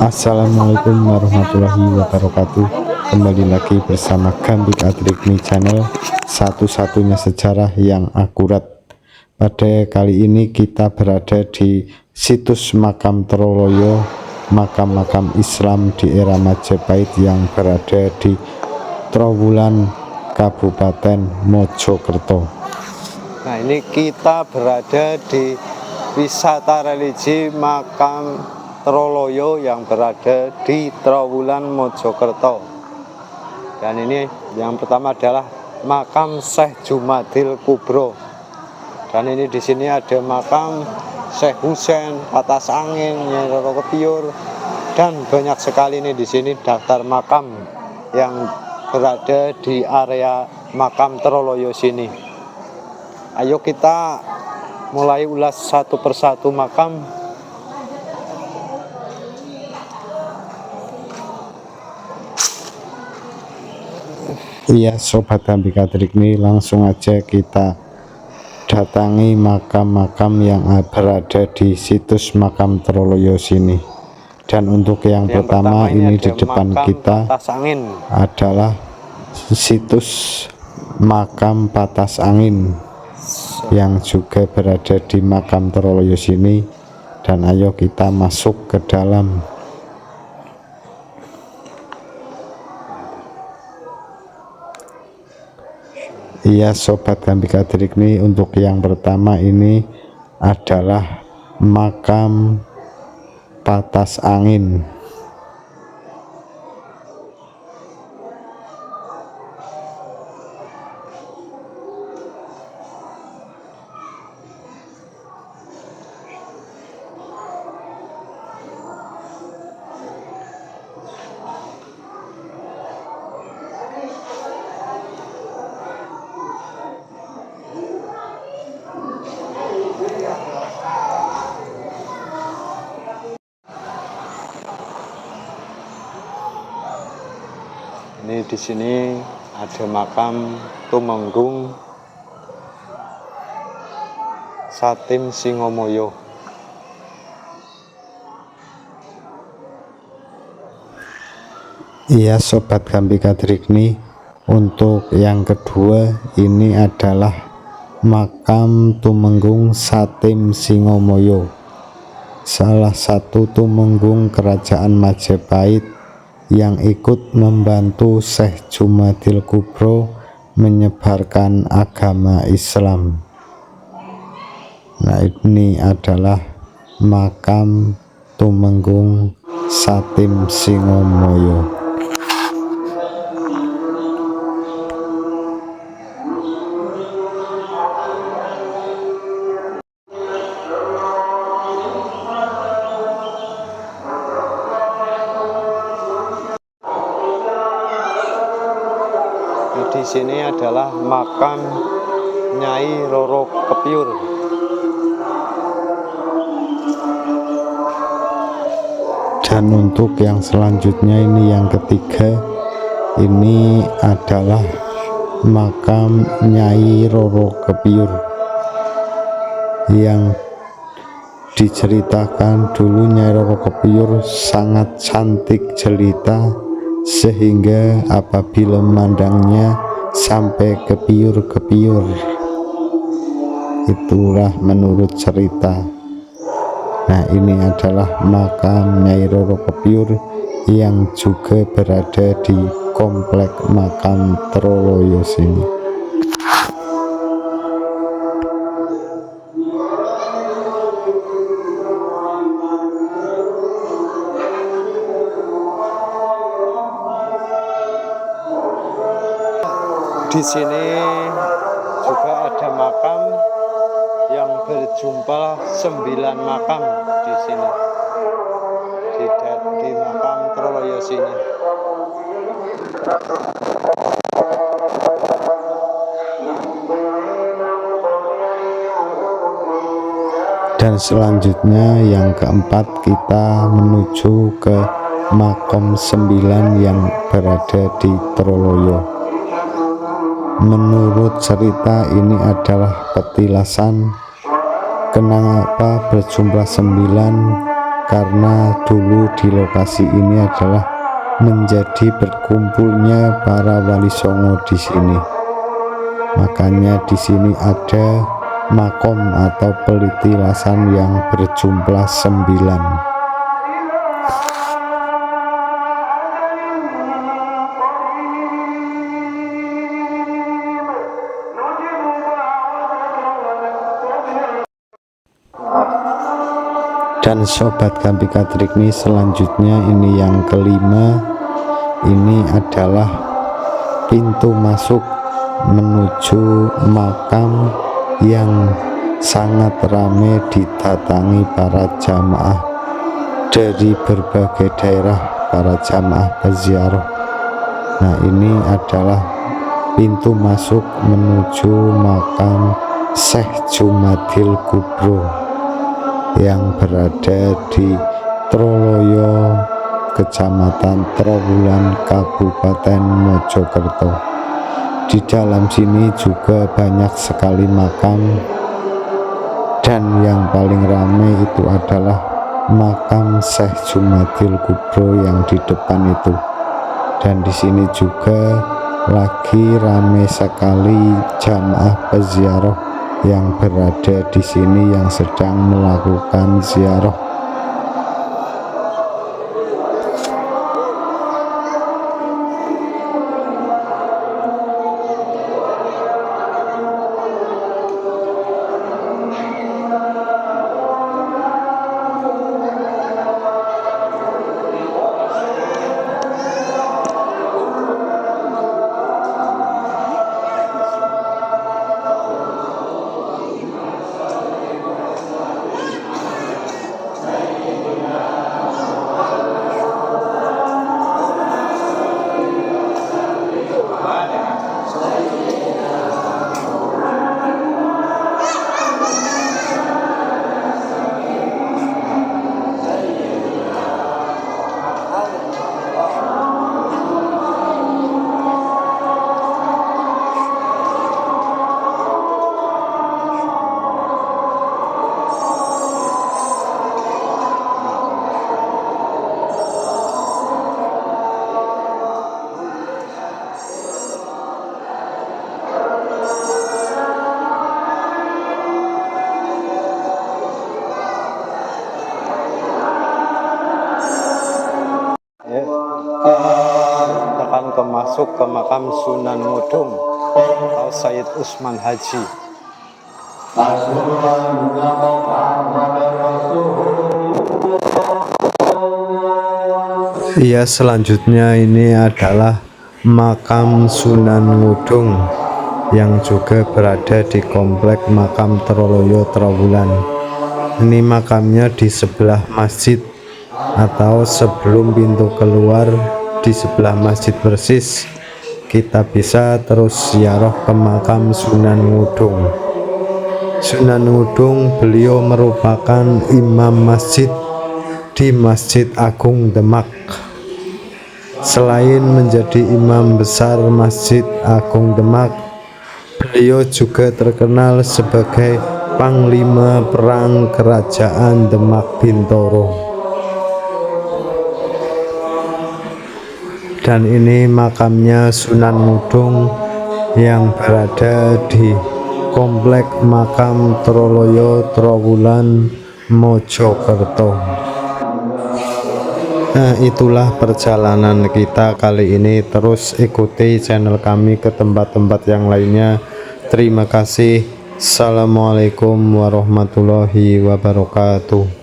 Assalamualaikum warahmatullahi wabarakatuh. Kembali lagi bersama Gambik Atrikmi Channel, satu-satunya sejarah yang akurat. Pada kali ini kita berada di situs makam Troloyo, makam-makam Islam di era Majapahit yang berada di Trowulan, Kabupaten Mojokerto. Nah, ini kita berada di wisata religi makam Troloyo yang berada di Trowulan, Mojokerto. Dan ini yang pertama adalah makam Syekh Jumadil Kubro. Dan ini di sini ada makam Syekh Husein, Patas Angin, Nyai Roro Kepiur, dan banyak sekali ini di sini daftar makam yang berada di area makam Troloyo sini. Ayo kita mulai ulas satu persatu makam. Iya sobat Gambik Atrikmi, langsung aja kita datangi makam-makam yang berada di situs makam Troloyo sini. Dan untuk yang pertama ini di depan kita adalah situs makam Patas Angin yang juga berada di makam Troloyo sini. Dan ayo kita masuk ke dalam. Iya sobat Gambik Atrikmi, untuk yang pertama ini adalah makam Patas Angin. Ini di sini ada makam Tumenggung Satim Singomoyo. Iya sobat Gambik Atrikmi, untuk yang kedua ini adalah makam Tumenggung Satim Singomoyo, salah satu tumenggung kerajaan Majapahit yang ikut membantu Syekh Jumadil Kubro menyebarkan agama Islam. Nah, ini adalah makam Tumenggung Satim Singomoyo. Di sini adalah makam Nyai Roro Kepiur. Dan untuk yang selanjutnya ini yang ketiga, ini adalah makam Nyai Roro Kepiur yang diceritakan dulu Nyai Roro Kepiur sangat cantik jelita, sehingga apabila memandangnya sampai kepiur-kepiur. Itulah menurut cerita. Nah, ini adalah makam Nyai Roro Kepiur yang juga berada di komplek makam Troloyo sini. Di sini juga ada makam yang berjumlah 9 makam di sini, di makam Troloyo sini. Dan selanjutnya yang keempat kita menuju ke makam 9 yang berada di Troloyo. Menurut cerita ini adalah petilasan kenapa berjumlah 9 karena dulu di lokasi ini adalah menjadi berkumpulnya para wali songo di sini. Makanya di sini ada makom atau pelitilasan yang berjumlah 9. Dan sobat Kambing Atrikmi, selanjutnya ini yang kelima, ini adalah pintu masuk menuju makam yang sangat ramai didatangi para jamaah dari berbagai daerah, para jamaah peziarah. Nah, ini adalah pintu masuk menuju makam Syekh Jumadil Kubro yang berada di Troloyo, Kecamatan Trowulan, Kabupaten Mojokerto. Di dalam sini juga banyak sekali makam, dan yang paling ramai itu adalah makam Syekh Jumadil Kubro yang di depan itu. Dan di sini juga lagi ramai sekali jamaah peziarah yang berada di sini yang sedang melakukan ziarah. Tekan masuk ke makam Sunan Ngudung atau Sayyid Usman Haji. Ya, selanjutnya ini adalah makam Sunan Ngudung yang juga berada di komplek makam Troloyo Trowulan. Ini makamnya di sebelah masjid atau sebelum pintu keluar, di sebelah masjid persis. Kita bisa terus ziarah ke makam Sunan Ngudung. Sunan Ngudung, beliau merupakan imam masjid di Masjid Agung Demak. Selain menjadi imam besar Masjid Agung Demak, beliau juga terkenal sebagai Panglima Perang Kerajaan Demak Bintoro. Dan ini makamnya Sunan Ngudung yang berada di komplek makam Troloyo Trowulan, Mojokerto. Nah, itulah perjalanan kita kali ini. Terus ikuti channel kami ke tempat-tempat yang lainnya. Terima kasih. Assalamualaikum warahmatullahi wabarakatuh.